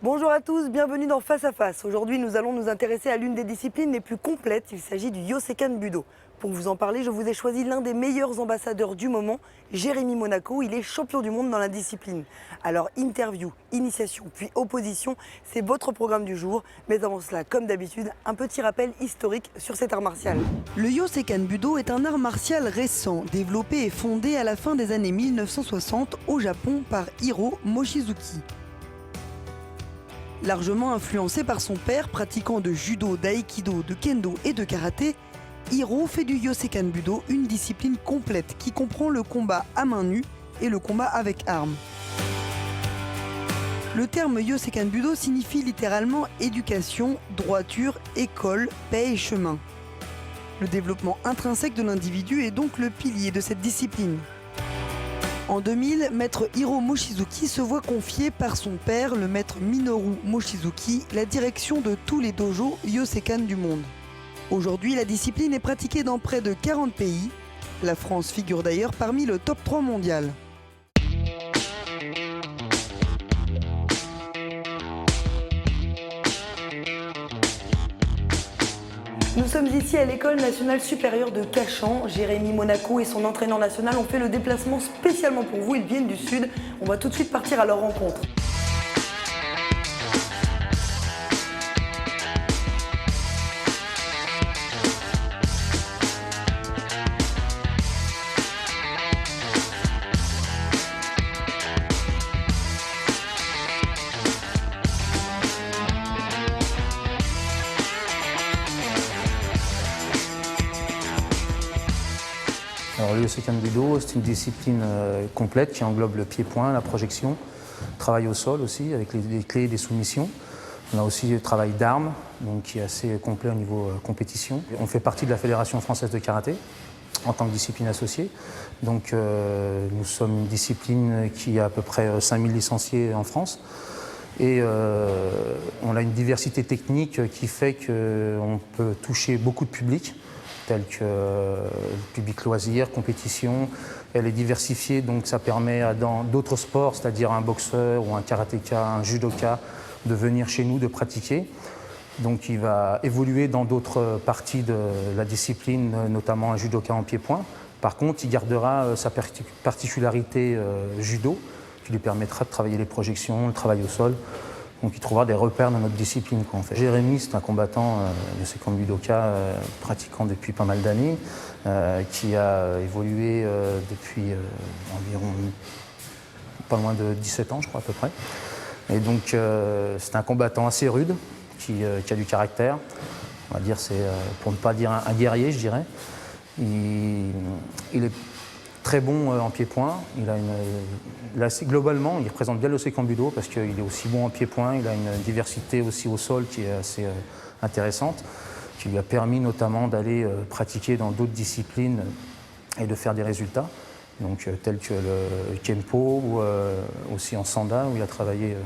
Bonjour à tous, bienvenue dans Face à Face. Aujourd'hui, nous allons nous intéresser à l'une des disciplines les plus complètes. Il s'agit du Yosekan Budo. Pour vous en parler, je vous ai choisi l'un des meilleurs ambassadeurs du moment, Jérémy Monaco. Il est champion du monde dans la discipline. Alors, interview, initiation, puis opposition, c'est votre programme du jour. Mais avant cela, comme d'habitude, un petit rappel historique sur cet art martial. Le Yosekan Budo est un art martial récent, développé et fondé à la fin des années 1960 au Japon par Hiro Mochizuki. Largement influencé par son père, pratiquant de judo, d'aïkido, de kendo et de karaté, Hiro fait du Yosekan Budo une discipline complète qui comprend le combat à main nue et le combat avec armes. Le terme Yosekan Budo signifie littéralement éducation, droiture, école, paix et chemin. Le développement intrinsèque de l'individu est donc le pilier de cette discipline. En 2000, maître Hiro Mochizuki se voit confier par son père, le maître Minoru Mochizuki, la direction de tous les dojos Yosekan du monde. Aujourd'hui, la discipline est pratiquée dans près de 40 pays. La France figure d'ailleurs parmi le top 3 mondial. Nous sommes ici à l'École nationale supérieure de Cachan. Jérémy Monaco et son entraîneur national ont fait le déplacement spécialement pour vous. Ils viennent du sud. On va tout de suite partir à leur rencontre. Alors, le Yosekan Budo, c'est une discipline complète qui englobe le pied-point, la projection, travail au sol aussi, avec les clés et des soumissions. On a aussi le travail d'armes, donc qui est assez complet au niveau compétition. On fait partie de la Fédération française de karaté en tant que discipline associée. Donc, nous sommes une discipline qui a à peu près 5000 licenciés en France. Et on a une diversité technique qui fait qu'on peut toucher beaucoup de publics, tels que le public loisir, compétition. Elle est diversifiée, donc ça permet dans d'autres sports, c'est-à-dire un boxeur ou un karatéka, un judoka, de venir chez nous, de pratiquer. Donc il va évoluer dans d'autres parties de la discipline, notamment un judoka en pied-point. Par contre, il gardera sa particularité judo, qui lui permettra de travailler les projections, le travail au sol. Donc il trouvera des repères dans notre discipline qu'on fait. Jérémy, c'est un combattant Yosekan Budoka pratiquant depuis pas mal d'années, qui a évolué depuis environ pas loin de 17 ans, je crois à peu près. Et donc c'est un combattant assez rude, qui a du caractère. On va dire, c'est pour ne pas dire un guerrier, je dirais. Il est très bon en pied-point. Globalement, il représente bien le Yosekan Budo parce qu'il est aussi bon en pied-point. Il a une diversité aussi au sol qui est assez intéressante, qui lui a permis notamment d'aller pratiquer dans d'autres disciplines et de faire des résultats, donc tels que le Kempo ou aussi en Sanda où il a travaillé.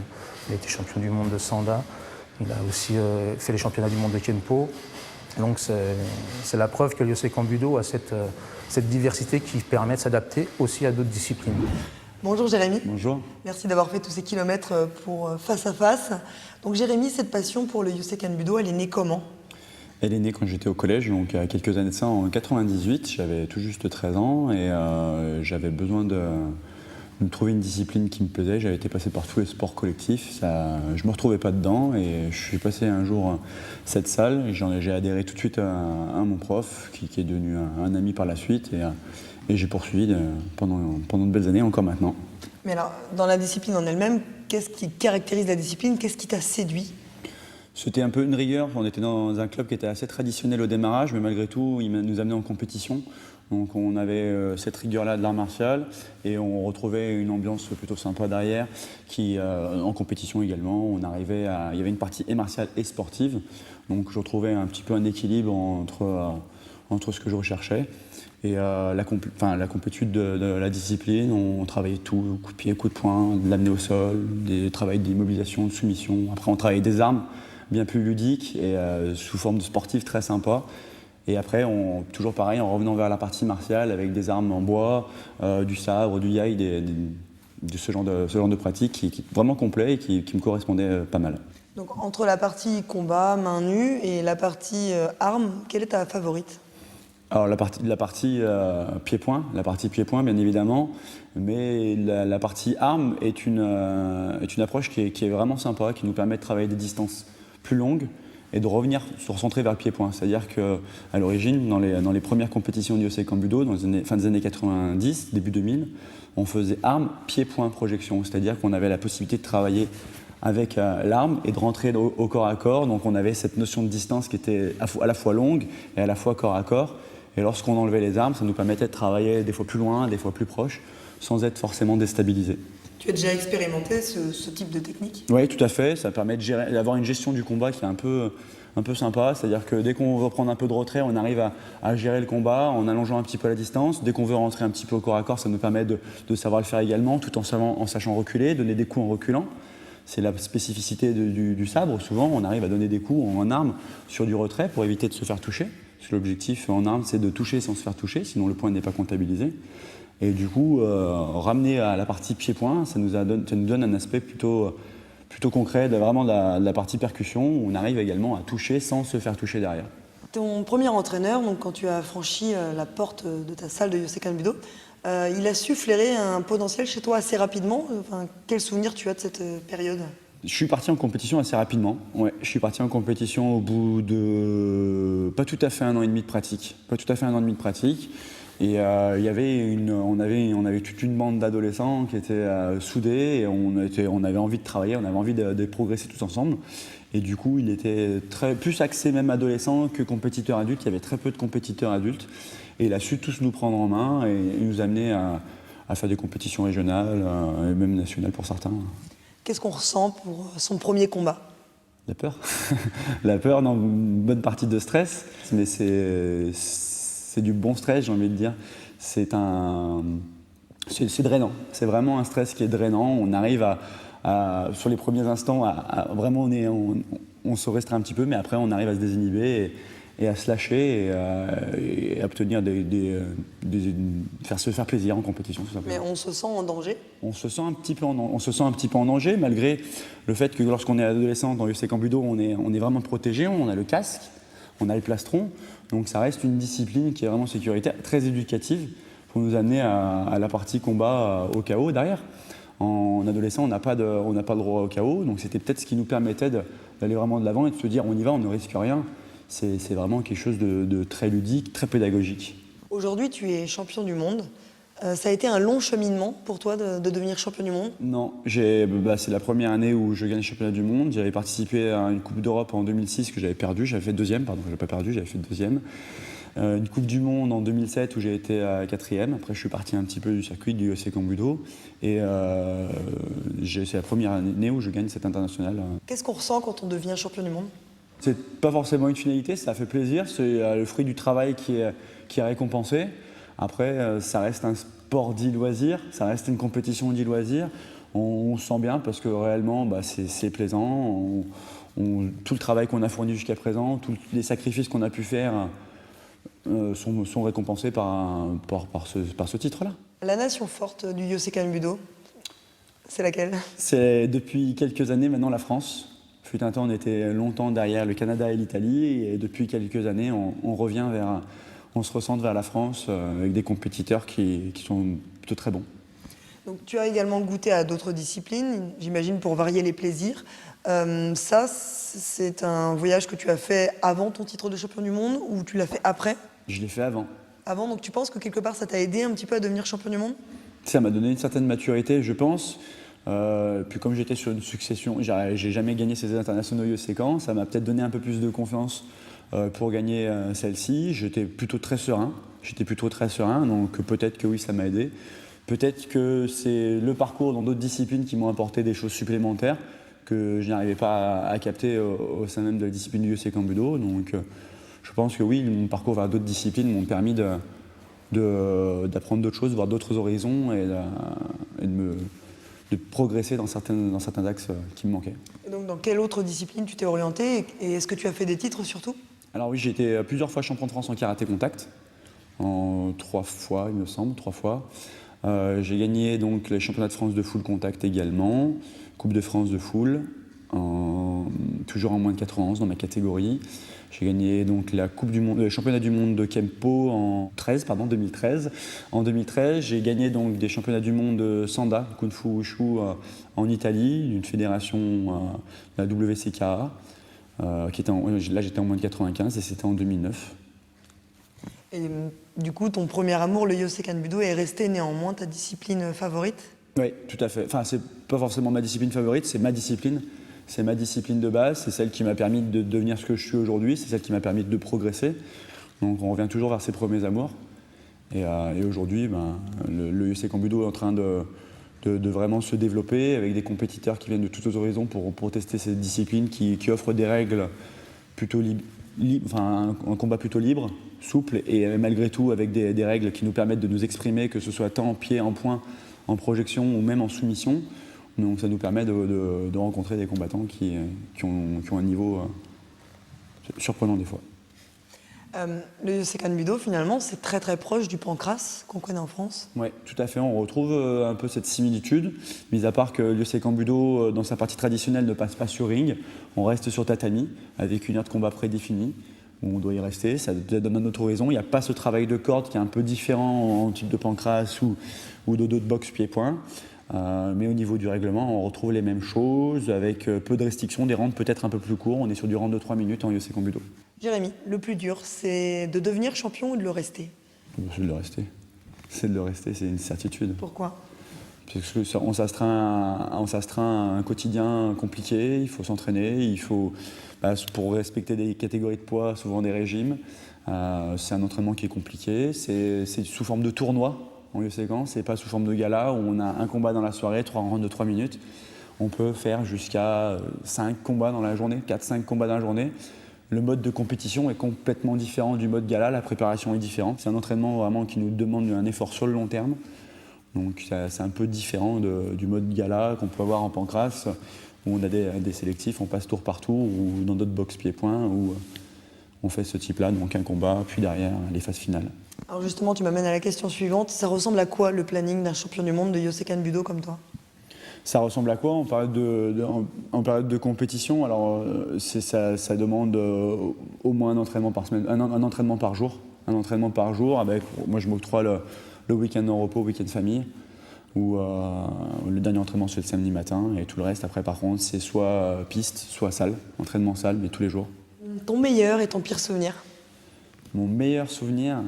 Il a été champion du monde de Sanda. Il a aussi fait les championnats du monde de Kempo. Donc c'est la preuve que le Yosekan Budo a cette diversité qui permet de s'adapter aussi à d'autres disciplines. Bonjour Jérémy. Bonjour. Merci d'avoir fait tous ces kilomètres pour Face à Face. Donc Jérémy, cette passion pour le Yosekan Budo, elle est née comment ? Elle est née quand j'étais au collège, donc il y a quelques années de ça, en 98. J'avais tout juste 13 ans et j'avais besoin de trouver une discipline qui me plaisait. J'avais été passé par tous les sports collectifs. Je ne me retrouvais pas dedans et je suis passé un jour cette salle et j'ai adhéré tout de suite à mon prof qui est devenu un ami par la suite et j'ai poursuivi pendant de belles années, encore maintenant. Mais alors, dans la discipline en elle-même, qu'est-ce qui caractérise la discipline ? Qu'est-ce qui t'a séduit ? C'était un peu une rigueur. On était dans un club qui était assez traditionnel au démarrage, mais malgré tout, il nous amenait en compétition. Donc on avait cette rigueur-là de l'art martial et on retrouvait une ambiance plutôt sympa derrière, en compétition également. Il y avait une partie et martiale et sportive. Donc je retrouvais un petit peu un équilibre entre ce que je recherchais. Et la complétude de la discipline, on travaillait tout, coup de pied, coup de poing, de l'amener au sol, des travails d'immobilisation, de soumission. Après on travaillait des armes bien plus ludiques et sous forme de sportif très sympa. Et après, toujours pareil, en revenant vers la partie martiale avec des armes en bois, du sabre, du yai, de ce genre de pratique qui est vraiment complet et qui me correspondait pas mal. Donc entre la partie combat, main nue, et la partie arme, quelle est ta favorite? Alors la partie pied-point, bien évidemment, mais la partie arme est une approche qui est vraiment sympa, qui nous permet de travailler des distances plus longues et de revenir se recentrer vers le pied-point. C'est-à-dire qu'à l'origine, dans les premières compétitions du Yosekan Budo, dans les fin des années 90, début 2000, on faisait arme, pied-point, projection. C'est-à-dire qu'on avait la possibilité de travailler avec l'arme et de rentrer au corps à corps. Donc on avait cette notion de distance qui était à la fois longue et à la fois corps à corps. Et lorsqu'on enlevait les armes, ça nous permettait de travailler des fois plus loin, des fois plus proche, sans être forcément déstabilisé. Tu as déjà expérimenté ce type de technique? Oui, tout à fait. Ça permet d'avoir une gestion du combat qui est un peu sympa. C'est-à-dire que dès qu'on veut prendre un peu de retrait, on arrive à gérer le combat en allongeant un petit peu la distance. Dès qu'on veut rentrer un petit peu au corps à corps, ça nous permet de savoir le faire également, tout en sachant reculer, donner des coups en reculant. C'est la spécificité du sabre. Souvent, on arrive à donner des coups en arme sur du retrait pour éviter de se faire toucher. L'objectif en arme, c'est de toucher sans se faire toucher, sinon le point n'est pas comptabilisé. Et du coup, ramener à la partie pied-point, ça nous donne un aspect plutôt concret, vraiment de la partie percussion, où on arrive également à toucher sans se faire toucher derrière. Ton premier entraîneur, donc quand tu as franchi la porte de ta salle de Yosekan Budo, il a su flairer un potentiel chez toi assez rapidement. Enfin, quel souvenir tu as de cette période? Je suis parti en compétition assez rapidement. Ouais, je suis parti en compétition au bout de pas tout à fait 1 an et demi de pratique. Et on avait toute une bande d'adolescents qui étaient soudés et on avait envie de travailler, on avait envie de progresser tous ensemble. Et du coup, il était plus axé même adolescent que compétiteur adulte. Il y avait très peu de compétiteurs adultes. Et il a su tous nous prendre en main et nous amener à faire des compétitions régionales et même nationales pour certains. Qu'est-ce qu'on ressent pour son premier combat? La peur. La peur, non, une bonne partie de stress, mais c'est du bon stress, j'ai envie de dire. C'est drainant. C'est vraiment un stress qui est drainant. On arrive sur les premiers instants, vraiment, on se restreint un petit peu, mais après, on arrive à se désinhiber et à se lâcher et à obtenir se faire plaisir en compétition, tout simplement. Mais on se sent en danger? On se sent un petit peu en danger, malgré le fait que lorsqu'on est adolescent dans le Yosekan Budo, on est vraiment protégé, on a le casque, on a le plastron, donc ça reste une discipline qui est vraiment sécuritaire, très éducative, pour nous amener à la partie combat au KO derrière. En adolescent, on n'a pas le droit au KO, donc c'était peut-être ce qui nous permettait d'aller vraiment de l'avant et de se dire on y va, on ne risque rien. C'est vraiment quelque chose de très ludique, très pédagogique. Aujourd'hui, tu es champion du monde. Ça a été un long cheminement pour toi de devenir champion du monde? Non, c'est la première année où je gagne le championnat du monde. J'avais participé à une Coupe d'Europe en 2006 que j'avais perdue. J'avais fait deuxième, j'avais pas perdu, j'avais fait deuxième. Une Coupe du Monde en 2007 où j'ai été quatrième. Après, je suis parti un petit peu du circuit du Yosekan Budo. Et c'est la première année où je gagne cet international. Qu'est-ce qu'on ressent quand on devient champion du monde? C'est pas forcément une finalité, ça fait plaisir. C'est le fruit du travail qui est récompensé. Après, ça reste un sport dit loisir, ça reste une compétition dit loisir. On se sent bien parce que réellement, c'est plaisant. Tout le travail qu'on a fourni jusqu'à présent, tous les sacrifices qu'on a pu faire sont récompensés par ce titre-là. La nation forte du Yosekan Budo, c'est laquelle? C'est depuis quelques années maintenant la France. Fut un temps, on était longtemps derrière le Canada et l'Italie, et depuis quelques années, on se recentre vers la France avec des compétiteurs qui sont plutôt très bons. Donc, tu as également goûté à d'autres disciplines, j'imagine pour varier les plaisirs. Ça, c'est un voyage que tu as fait avant ton titre de champion du monde ou tu l'as fait après? Je l'ai fait avant. Avant, donc tu penses que quelque part ça t'a aidé un petit peu à devenir champion du monde? Ça m'a donné une certaine maturité, je pense. Puis comme j'étais sur une succession, j'ai jamais gagné ces internationaux Yosekan, ça m'a peut-être donné un peu plus de confiance pour gagner celle-ci. J'étais plutôt très serein, donc peut-être que oui, ça m'a aidé. Peut-être que c'est le parcours dans d'autres disciplines qui m'ont apporté des choses supplémentaires que je n'arrivais pas à capter au sein même de la discipline du Yosekan Budo. Donc je pense que oui, mon parcours vers d'autres disciplines m'ont permis d'apprendre d'autres choses, voir d'autres horizons et de progresser dans certains axes qui me manquaient. Et donc dans quelle autre discipline tu t'es orienté et est-ce que tu as fait des titres surtout? Alors oui, j'ai été plusieurs fois champion de France en karaté contact, 3 fois il me semble, 3 fois. J'ai gagné donc les championnats de France de full contact également, Coupe de France de full, toujours en moins de 91 dans ma catégorie. J'ai gagné donc la Coupe du Monde, le championnat du monde de Kempo en 2013. En 2013, j'ai gagné donc des championnats du monde de Sanda, Kung Fu Wushu en Italie, d'une fédération, la WCKA, qui était là j'étais en moins de 95 et c'était en 2009. Et du coup, ton premier amour, le Yosekan Budo, est resté néanmoins ta discipline favorite? Oui, tout à fait. Enfin, c'est pas forcément ma discipline favorite, c'est ma discipline. C'est ma discipline de base, c'est celle qui m'a permis de devenir ce que je suis aujourd'hui, c'est celle qui m'a permis de progresser. Donc on revient toujours vers ses premiers amours. Et aujourd'hui, le Yosekan Budo est en train de vraiment se développer avec des compétiteurs qui viennent de tous les horizons pour tester cette discipline qui offre des règles plutôt un combat plutôt libre, souple et malgré tout avec des règles qui nous permettent de nous exprimer, que ce soit tant en pied, en poing, en projection ou même en soumission. Donc ça nous permet de rencontrer des combattants qui ont un niveau surprenant des fois. Le Yosekan Budo, finalement, c'est très très proche du pancrace qu'on connaît en France. Oui, tout à fait. On retrouve un peu cette similitude, mis à part que le Yosekan Budo, dans sa partie traditionnelle, ne passe pas sur ring. On reste sur tatami, avec une heure de combat prédéfinie, où on doit y rester. Ça donne un autre horizon. Il n'y a pas ce travail de corde qui est un peu différent en type de pancrace ou de dos de boxe pied-point. Mais au niveau du règlement, on retrouve les mêmes choses, avec peu de restrictions, des rounds peut-être un peu plus courts. On est sur du round de 3 minutes en Yosekan Budo. Jérémy, le plus dur, c'est de devenir champion ou de le rester? C'est de le rester. C'est de le rester, c'est une certitude. Pourquoi? Parce qu'on s'astreint à un quotidien compliqué, il faut s'entraîner, il faut, pour respecter des catégories de poids, souvent des régimes. C'est un entraînement qui est compliqué, c'est sous forme de tournoi en Yosekan, c'est pas sous forme de gala où on a un combat dans la soirée, 3 rounds de 3 minutes. On peut faire jusqu'à 5 combats dans la journée, 4-5 combats dans la journée. Le mode de compétition est complètement différent du mode gala, la préparation est différente. C'est un entraînement vraiment qui nous demande un effort sur le long terme. Donc c'est un peu différent du mode gala qu'on peut avoir en pancrace, où on a des sélectifs, on passe tour par tour, ou dans d'autres box pieds-points, où on fait ce type-là, donc un combat, puis derrière les phases finales. Alors justement, tu m'amènes à la question suivante. Ça ressemble à quoi le planning d'un champion du monde de Yosekan Budo comme toi? Ça ressemble à quoi en période de compétition? Alors ça demande au moins un entraînement par semaine, un entraînement par jour. Un entraînement par jour avec, moi je m'octroie le week-end en repos, week-end famille, où le dernier entraînement c'est le samedi matin et tout le reste après par contre c'est soit piste, soit salle, entraînement salle, mais tous les jours. Ton meilleur et ton pire souvenir? Mon meilleur souvenir,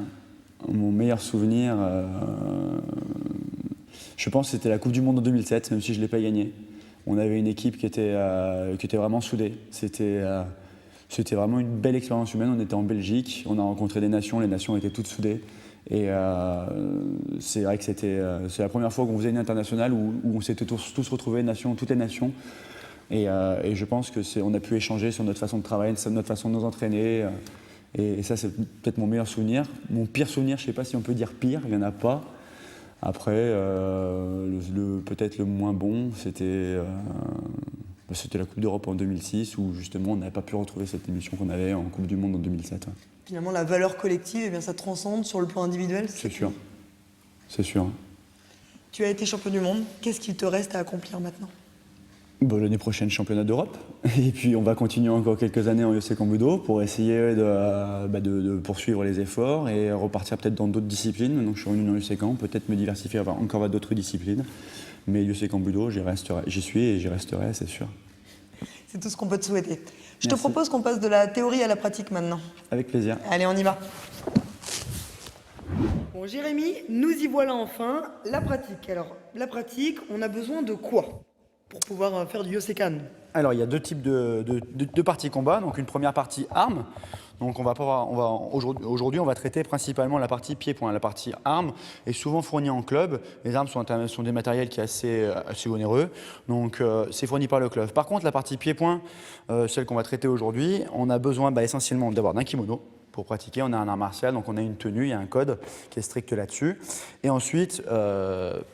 je pense que c'était la Coupe du Monde en 2007, même si je ne l'ai pas gagnée. On avait une équipe qui était vraiment soudée. C'était vraiment une belle expérience humaine. On était en Belgique, on a rencontré des nations, les nations étaient toutes soudées. Et c'est vrai que c'est la première fois qu'on faisait une internationale où on s'était tous retrouvés, toutes les nations. Et je pense qu'on a pu échanger sur notre façon de travailler, sur notre façon de nous entraîner. Et ça, c'est peut-être mon meilleur souvenir. Mon pire souvenir, je ne sais pas si on peut dire pire, il n'y en a pas. Après, peut-être le moins bon, c'était la Coupe d'Europe en 2006, où justement on n'avait pas pu retrouver cette émission qu'on avait en Coupe du Monde en 2007. Ouais. Finalement, la valeur collective, eh bien, ça transcende sur le plan individuel. C'est sûr. C'est sûr. Tu as été champion du monde. Qu'est-ce qu'il te reste à accomplir maintenant? L'année prochaine, championnat d'Europe. Et puis, on va continuer encore quelques années en Yosekan Budo pour essayer de poursuivre les efforts et repartir peut-être dans d'autres disciplines. Donc, je suis revenu dans Yosekan, peut-être me diversifier encore vers d'autres disciplines. Mais Yosekan Budo, j'y suis et j'y resterai, c'est sûr. C'est tout ce qu'on peut te souhaiter. Je Merci. te propose qu'on passe de la théorie à la pratique maintenant. Avec plaisir. Allez, on y va. Bon, Jérémy, nous y voilà enfin. La pratique. Alors, la pratique, on a besoin de quoi pour pouvoir faire du Yosekan? Alors, il y a deux types de parties combat. Donc, une première partie armes. Donc, aujourd'hui, on va traiter principalement la partie pied-point. La partie armes est souvent fournie en club. Les armes sont des matériels qui est assez onéreux. Donc, c'est fourni par le club. Par contre, la partie pied-point, celle qu'on va traiter aujourd'hui, on a besoin essentiellement d'avoir d'un kimono pour pratiquer. On a un art martial, donc on a une tenue, il y a un code qui est strict là-dessus. Et ensuite,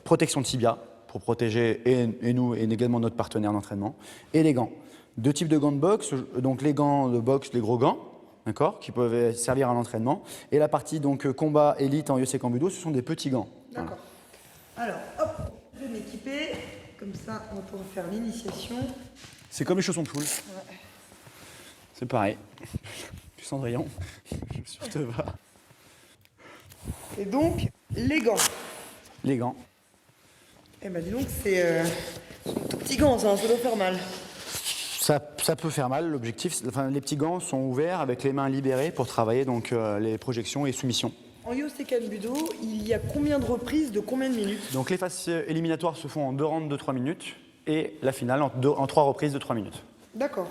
protection de tibia, pour protéger et nous et également notre partenaire d'entraînement, et les gants. Deux types de gants de boxe, donc les gants de boxe, les gros gants, d'accord, qui peuvent servir à l'entraînement, et la partie donc combat élite en Yosekan Budo, ce sont des petits gants. D'accord. Alors, hop, je vais m'équiper. Comme ça, on va pouvoir faire l'initiation. C'est comme les chaussons de poule. Ouais. C'est pareil. Du Cendrillon, sur te va. Et donc, les gants. Les gants. Eh ben dis donc, c'est tout petits gants, ça doit faire mal. Ça peut faire mal. L'objectif, les petits gants sont ouverts avec les mains libérées pour travailler donc les projections et soumissions. En Yosekan Budo, il y a combien de reprises de combien de minutes? Donc les phases éliminatoires se font en 2 rounds de 3 minutes et la finale en 3 reprises de 3 minutes. D'accord.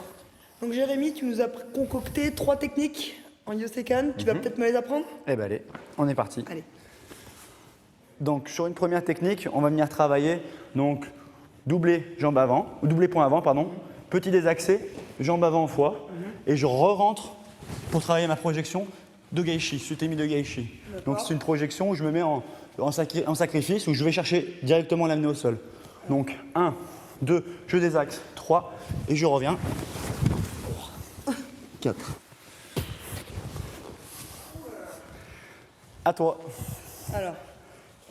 Donc Jérémy, tu nous as concocté 3 techniques en Yosekan. Tu vas peut-être me les apprendre? Eh ben allez, on est parti. Allez. Donc sur une première technique, on va venir travailler donc doublé jambe avant, ou doublé point avant, pardon, petit désaxé, jambe avant en fois, et je re-rentre pour travailler ma projection de Gaishi, Sutemi de Gaishi. Donc c'est une projection où je me mets en sacrifice, où je vais chercher directement l'amener au sol. Donc 1, 2, je désaxe, 3, et je reviens. 4. À toi. Alors,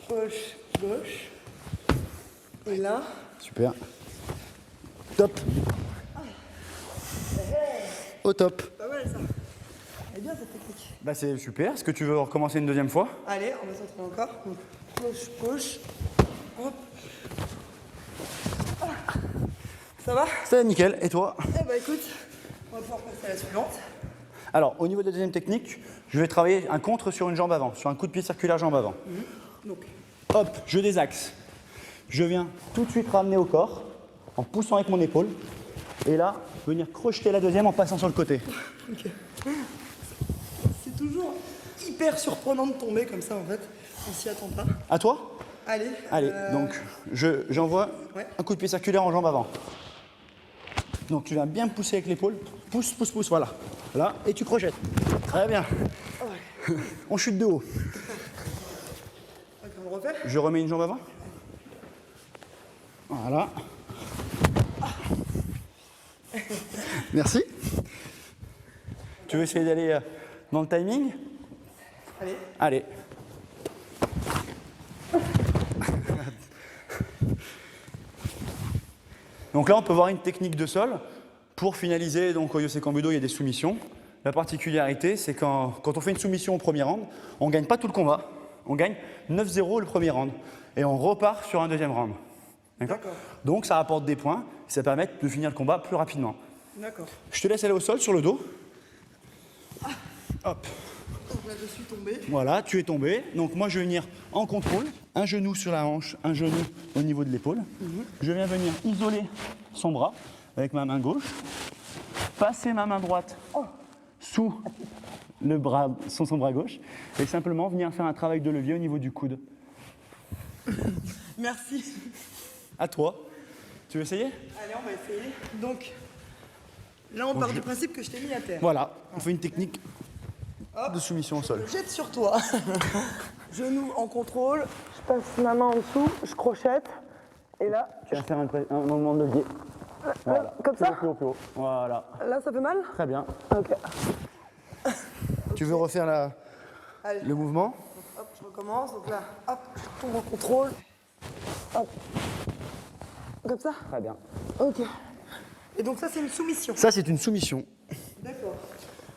gauche, gauche. Et là. Super. Top. Au top. Pas mal ça. Elle est bien cette technique. Bah c'est super. Est-ce que tu veux recommencer une deuxième fois? Allez, on va s'entraîner encore. Donc, gauche, gauche. Hop. Ah. Ça va? C'est nickel. Et toi? Eh ben écoute, on va pouvoir passer à la suivante. Alors, au niveau de la deuxième technique, je vais travailler un contre sur une jambe avant, sur un coup de pied circulaire jambe avant. Donc, Hop, je désaxe. Je viens tout de suite ramener au corps, en poussant avec mon épaule. Et là, venir crocheter la deuxième en passant sur le côté. ok. C'est toujours hyper surprenant de tomber comme ça en fait. On s'y attend pas. À toi? Allez. Allez, donc j'envoie Ouais. un coup de pied circulaire en jambe avant. Donc tu viens bien me pousser avec l'épaule. Pousse, pousse, pousse, voilà. Là, et tu crochettes. Très bien. On chute de haut. Ok, on le refait. Je remets une jambe avant. Voilà. Merci. Tu veux essayer d'aller dans le timing? Allez. Allez. Donc là, on peut voir une technique de sol. Pour finaliser, donc au Yosekan Budo, il y a des soumissions. La particularité, c'est quand on fait une soumission au premier round, on ne gagne pas tout le combat. On gagne 9-0 le premier round. Et on repart sur un deuxième round. D'accord. Donc ça apporte des points. Et ça permet de finir le combat plus rapidement. D'accord. Je te laisse aller au sol sur le dos. Hop. Donc là, je suis tombé. Voilà, tu es tombé. Donc moi, je vais venir en contrôle. Un genou sur la hanche, un genou au niveau de l'épaule. Je viens venir isoler son bras avec ma main gauche. Passer ma main droite sous le bras, son bras gauche. Et simplement venir faire un travail de levier au niveau du coude. Merci. À toi. Tu veux essayer? Allez, on va essayer. Donc, là, on part du principe que je t'ai mis à terre. Voilà, on fait une technique de soumission au sol. Je jette sur toi. Genou en contrôle. Je passe ma main en dessous. Je crochette. Et là, Tu vas faire un mouvement de levier. Voilà. comme ça. Plus haut, plus haut. Voilà. Là, ça fait mal? Très bien. Ok. Tu veux refaire Allez. le mouvement? Hop, je recommence. Donc là, hop, je tombe en contrôle. Hop. Comme ça? Très bien. Ok. Et donc ça, c'est une soumission. Ça, c'est une soumission. D'accord.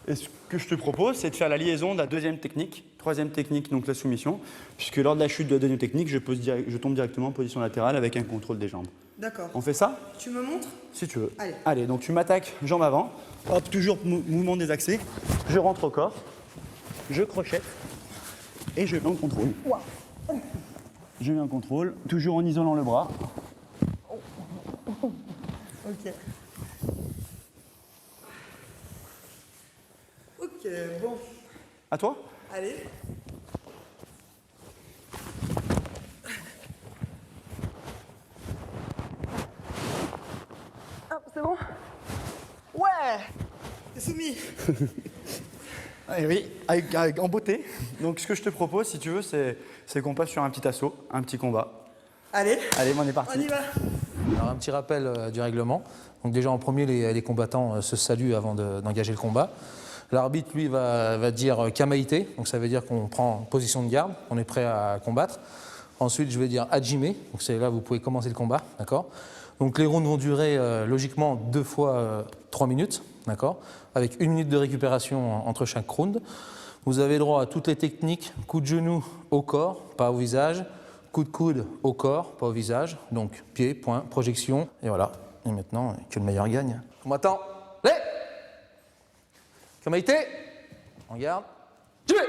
Et ce que je te propose, c'est de faire la liaison de la deuxième technique, troisième technique, donc la soumission, puisque lors de la chute de la deuxième technique, je tombe directement en position latérale avec un contrôle des jambes. D'accord. On fait ça? Tu me montres? Si tu veux. Allez. Allez, donc tu m'attaques jambe avant, hop, toujours mouvement désaxé, je rentre au corps, je crochette et je mets en contrôle. Je mets en contrôle, toujours en isolant le bras. Ok. Ok, bon. À toi? Allez. Hop, c'est bon? Ouais! C'est soumis. Eh oui, en beauté. Donc ce que je te propose, si tu veux, c'est qu'on passe sur un petit assaut, un petit combat. Allez, Allez, on est parti. on y va. Alors un petit rappel du règlement. Donc déjà en premier, les combattants se saluent avant d'engager le combat. L'arbitre, lui, va dire Kamaïté, donc ça veut dire qu'on prend position de garde, on est prêt à combattre. Ensuite, je vais dire hajime, donc c'est là où vous pouvez commencer le combat, d'accord? Donc les rounds vont durer logiquement 2 fois 3 minutes, d'accord? Avec 1 minute de récupération entre chaque round. Vous avez droit à toutes les techniques, coup de genou au corps, pas au visage, coup de coude au corps, pas au visage, donc pied, poing, projection, et voilà. Et maintenant, que le meilleur gagne. On m'attend. Les Kamaite, on garde. Tu veux.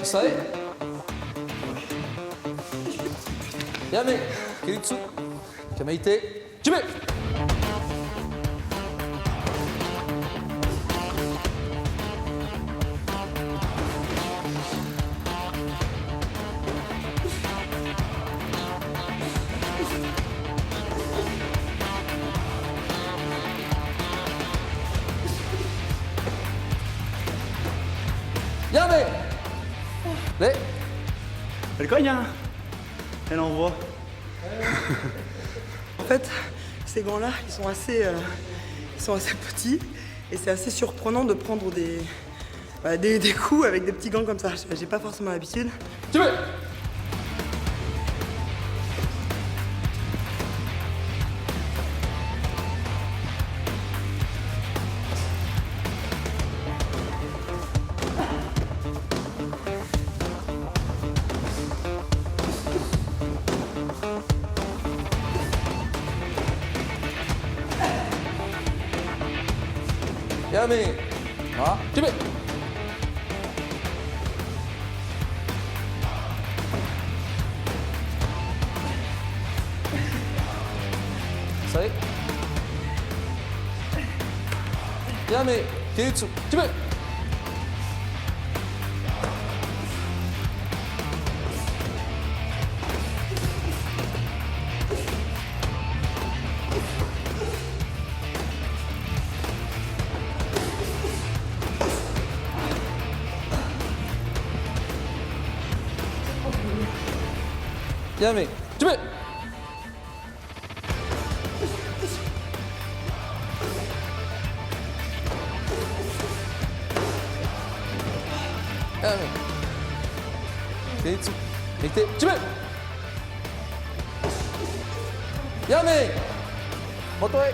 Ça y est. Yame, Kiritsu, Kamaite, Jime. Yame. Les. Elle cogne, hein? Elle envoie. En fait, ces gants-là, ils sont assez petits et c'est assez surprenant de prendre des coups avec des petits gants comme ça. J'ai pas forcément l'habitude. Tu veux. Yame. Ah, tu veux. Ça y est. Yame, Kiritsu, tu veux. Yame, tu veux. Yame. Kiritsu, Mite, tu veux. Yame. Motoe.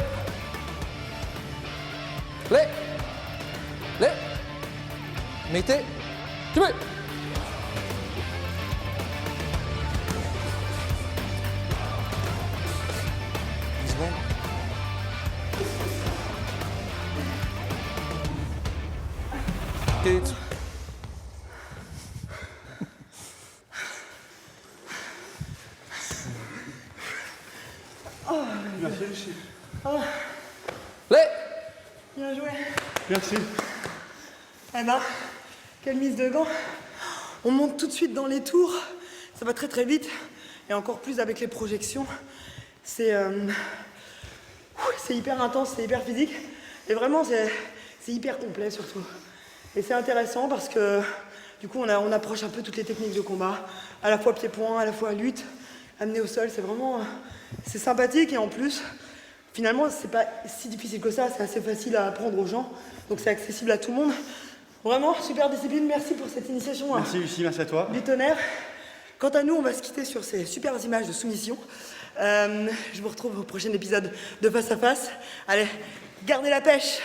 Les. Mite, tu veux. Kiritsu. Merci. Les. Bien joué. Merci. Eh ben, quelle mise de gants. On monte tout de suite dans les tours. Ça va très très vite. Et encore plus avec les projections. C'est hyper intense, c'est hyper physique. Et vraiment, c'est hyper complet surtout. Et c'est intéressant parce que du coup, on approche un peu toutes les techniques de combat. À la fois pied-point, à la fois lutte, amener au sol. C'est vraiment... c'est sympathique et en plus, finalement, c'est pas si difficile que ça. C'est assez facile à apprendre aux gens. Donc c'est accessible à tout le monde. Vraiment, super discipline. Merci pour cette initiation. Merci Lucie, merci à toi. Du tonnerre. Quant à nous, on va se quitter sur ces super images de soumission. Je vous retrouve au prochain épisode de Face à Face. Allez, gardez la pêche.